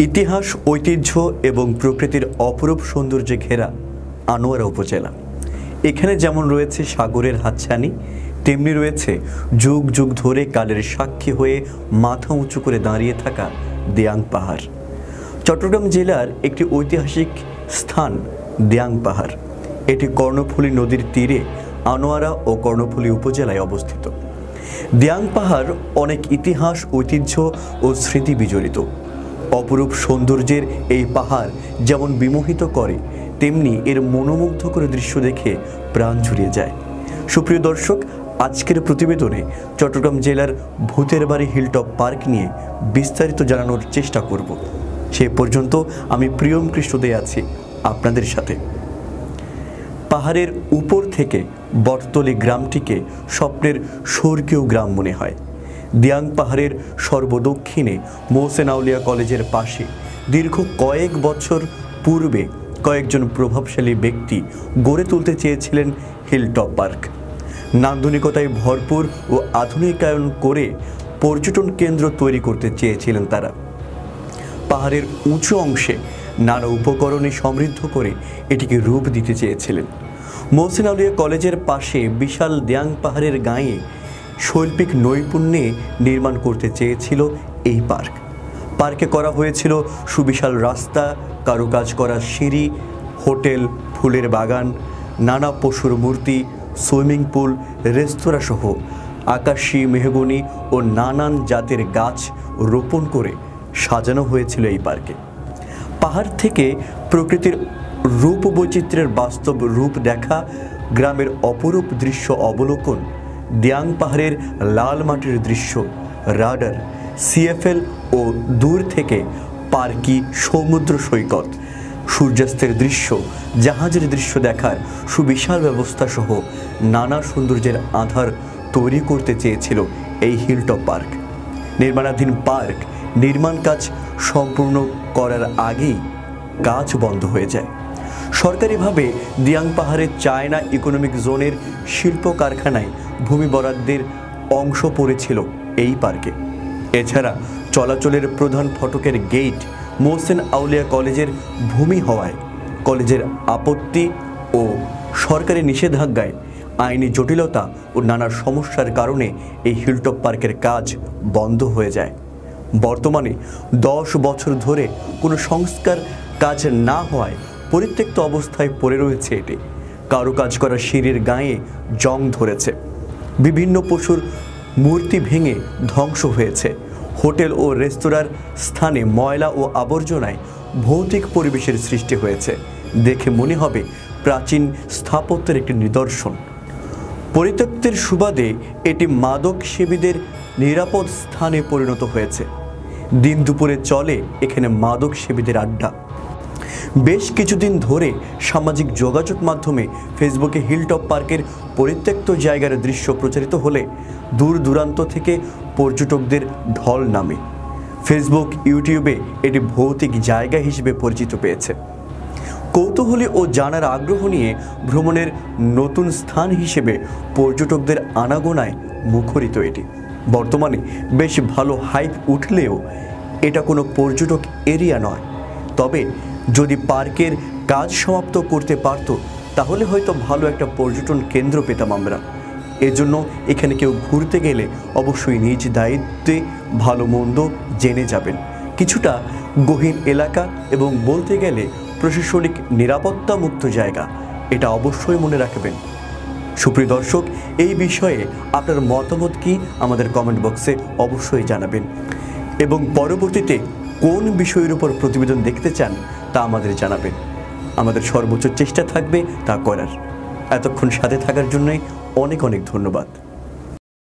ইতিহাস, ঐতিহ্য এবং প্রকৃতির অপরূপ সৌন্দর্যে ঘেরা আনোয়ারা উপজেলা। এখানে যেমন রয়েছে সাগরের হাতছানি, তেমনি রয়েছে যুগ যুগ ধরে কালের সাক্ষী হয়ে মাথা উঁচু করে দাঁড়িয়ে থাকা দিয়াং পাহাড়। চট্টগ্রাম জেলার একটি ঐতিহাসিক স্থান দিয়াং পাহাড়। এটি কর্ণফুলী নদীর তীরে আনোয়ারা ও কর্ণফুলী উপজেলায় অবস্থিত। দিয়াং পাহাড় অনেক ইতিহাস, ঐতিহ্য ও স্মৃতি বিজড়িত। অপরূপ সৌন্দর্যের এই পাহাড় যেমন বিমোহিত করে, তেমনি এর মনোমুগ্ধকর দৃশ্য দেখে প্রাণ জুড়িয়ে যায়। সুপ্রিয় দর্শক, আজকের প্রতিবেদনে চট্টগ্রাম জেলার ভূতের বাড়ি হিলটপ পার্ক নিয়ে বিস্তারিত জানানোর চেষ্টা করব। সে পর্যন্ত আমি প্রিয়ম কৃষ্ণ দে আছি আপনাদের সাথে। পাহাড়ের উপর থেকে বটতলী গ্রামটিকে স্বপ্নের স্বর্গীয় গ্রাম মনে হয়। দিয়াং পাহাড়ের সর্বদক্ষিণে মোহসেন আউলিয়া কলেজের পাশে দীর্ঘ কয়েক বছর পূর্বে কয়েকজন প্রভাবশালী ব্যক্তি গড়ে তুলতে চেয়েছিলেন হিলটপ পার্ক। নান্দনিকতায় ভরপুর ও আধুনিকায়ন করে পর্যটন কেন্দ্র তৈরি করতে চেয়েছিলেন তারা। পাহাড়ের উঁচু অংশে নানা উপকরণে সমৃদ্ধ করে এটিকে রূপ দিতে চেয়েছিলেন। মোহসেন আউলিয়া কলেজের পাশে বিশাল দিয়াং পাহাড়ের গায়ে শৈল্পিক নৈপুণ্যে নির্মাণ করতে চেয়েছিল এই পার্ক। পার্কে করা হয়েছিল সুবিশাল রাস্তা, কারুকাজ করা সিঁড়ি, হোটেল, ফুলের বাগান, নানা পশুর মূর্তি, সুইমিং পুল, রেস্তোরাঁ সহ আকাশী, মেহগনি ও নানান জাতের গাছ রোপণ করে সাজানো হয়েছিল এই পার্কে। পাহাড় থেকে প্রকৃতির রূপ বৈচিত্র্যের বাস্তব রূপ দেখা, গ্রামের অপরূপ দৃশ্য অবলোকন, দিয়াং পাহাড়ের লাল মাটির দৃশ্য, রাডার, সিএফএল ও দূর থেকে পার্কি সমুদ্র সৈকত, সূর্যাস্তের দৃশ্য, জাহাজের দৃশ্য দেখার সুবিশাল ব্যবস্থা সহ নানা সৌন্দর্যের আধার তৈরি করতে চেয়েছিল এই হিলটপ পার্ক। নির্মাণাধীন পার্ক নির্মাণ কাজ সম্পূর্ণ করার আগেই কাজ বন্ধ হয়ে যায়। সরকারিভাবে দিয়াং পাহাড়ের চায়না ইকোনমিক জোনের শিল্প কারখানায় ভূমি বরাদ্দের অংশ পড়েছিল এই পার্কে। এছাড়া চলাচলের প্রধান ফটকের গেট মোহসেন আউলিয়া কলেজের ভূমি হওয়ায় কলেজের আপত্তি ও সরকারি নিষেধাজ্ঞায়, আইনি জটিলতা ও নানা সমস্যার কারণে এই হিলটপ পার্কের কাজ বন্ধ হয়ে যায়। বর্তমানে 10 বছর ধরে কোনো সংস্কার কাজ না হওয়ায় পরিত্যক্ত অবস্থায় পড়ে রয়েছে এটি। কারুকাজ করা সিঁড়ির গায়ে জং ধরেছে, বিভিন্ন পশুর মূর্তি ভেঙে ধ্বংস হয়েছে। হোটেল ও রেস্তোরাঁর স্থানে ময়লা ও আবর্জনায় ভৌতিক পরিবেশের সৃষ্টি হয়েছে। দেখে মনে হবে প্রাচীন স্থাপত্যের একটি নিদর্শন। পরিত্যক্তের সুবাদে এটি মাদক সেবীদের নিরাপদ স্থানে পরিণত হয়েছে। দিন দুপুরে চলে এখানে মাদক সেবীদের আড্ডা। বেশ কিছুদিন ধরে সামাজিক যোগাযোগ মাধ্যমে ফেসবুকে হিলটপ পার্কের পরিত্যক্ত জায়গার দৃশ্য প্রচারিত হলে দূর দূরান্ত থেকে পর্যটকদের ঢল নামে। ফেসবুক, ইউটিউবে এটি ভৌতিক জায়গা হিসেবে পরিচিত পেয়েছে। কৌতূহলী ও জানার আগ্রহ নিয়ে ভ্রমণের নতুন স্থান হিসেবে পর্যটকদের আনাগোনায় মুখরিত এটি। বর্তমানে বেশ ভালো হাইপ উঠলেও এটা কোনো পর্যটক এরিয়া নয়। তবে যদি পার্কের কাজ সমাপ্ত করতে পারত, তাহলে হয়তো ভালো একটা পর্যটন কেন্দ্র পেতাম আমরা। এজন্য এখানে কেউ ঘুরতে গেলে অবশ্যই নিজ দায়িত্বে ভালো মন্দ জেনে যাবেন। কিছুটা গহীন এলাকা এবং বলতে গেলে প্রশাসনিক নিরাপত্তা মুক্ত জায়গা, এটা অবশ্যই মনে রাখবেন। সুপ্রিয় দর্শক, এই বিষয়ে আপনার মতামত কি আমাদের কমেন্ট বক্সে অবশ্যই জানাবেন এবং পরবর্তীতে কোন বিষয়ের উপর প্রতিবেদন দেখতে চান তা আমাদের জানাবেন। আমাদের সর্বোচ্চ চেষ্টা থাকবে তা করার। এতক্ষণ সাথে থাকার জন্যই অনেক অনেক ধন্যবাদ।